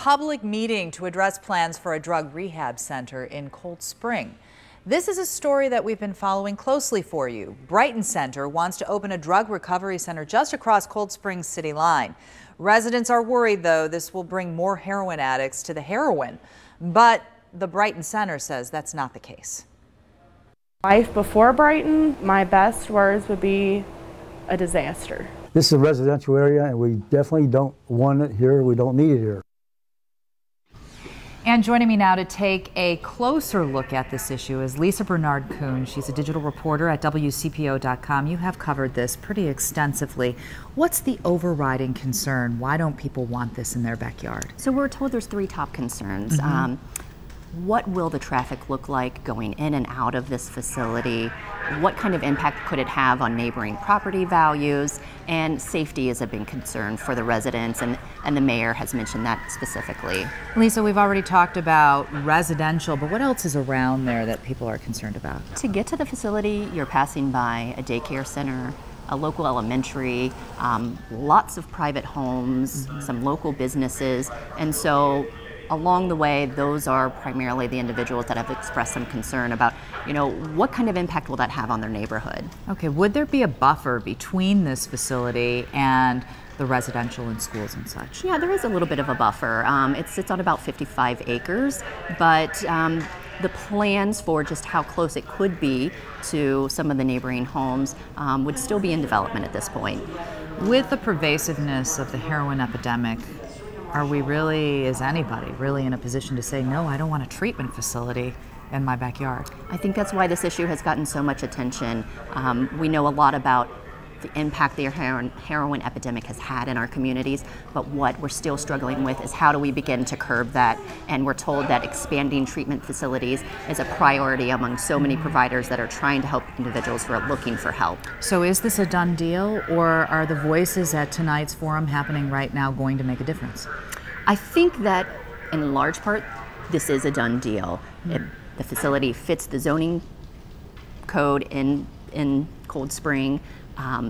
public meeting to address plans for a drug rehab center in Cold Spring. This is a story that we've been following closely for you. Brighton Center wants to open a drug recovery center just across Cold Spring's city line. Residents are worried, though, this will bring more heroin addicts to the heroin. But the Brighton Center says that's not the case. Life before Brighton, my best words would be a disaster. This is a residential area, and we definitely don't want it here. We don't need it here. And joining me now to take a closer look at this issue is Lisa Bernard-Kuhn. She's a digital reporter at WCPO.com. You have covered this pretty extensively. What's the overriding concern? Why don't people want this in their backyard? So we're told there's three top concerns. What will the traffic look like going in and out of this facility? What kind of impact could it have on neighboring property values? And safety is a big concern for the residents, and the mayor has mentioned that specifically. Lisa, we've already talked about residential, but what else is around there that people are concerned about? To get to the facility, you're passing by a daycare center, a local elementary, lots of private homes, some local businesses, and so along the way, those are primarily the individuals that have expressed some concern about, what kind of impact will that have on their neighborhood? Okay, would there be a buffer between this facility and the residential and schools and such? Yeah, there is a little bit of a buffer. It sits on about 55 acres, but the plans for just how close it could be to some of the neighboring homes would still be in development at this point. With the pervasiveness of the heroin epidemic, are we really, is anybody really in a position to say, no, I don't want a treatment facility in my backyard? I think that's why this issue has gotten so much attention. We know a lot about the impact the heroin epidemic has had in our communities, but what we're still struggling with is how do we begin to curb that? And we're told that expanding treatment facilities is a priority among so many providers that are trying to help individuals who are looking for help. So is this a done deal, or are the voices at tonight's forum happening right now going to make a difference? I think that in large part, this is a done deal. The facility fits the zoning code in Cold Spring.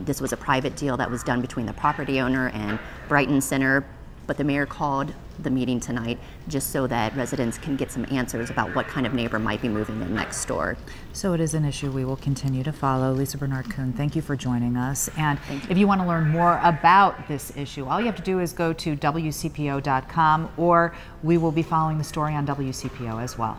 This was a private deal that was done between the property owner and Brighton Center, but the mayor called the meeting tonight just so that residents can get some answers about what kind of neighbor might be moving in next door. So it is an issue we will continue to follow. Lisa Bernard-Kuhn, thank you for joining us. And if you want to learn more about this issue, all you have to do is go to WCPO.com, or we will be following the story on WCPO as well.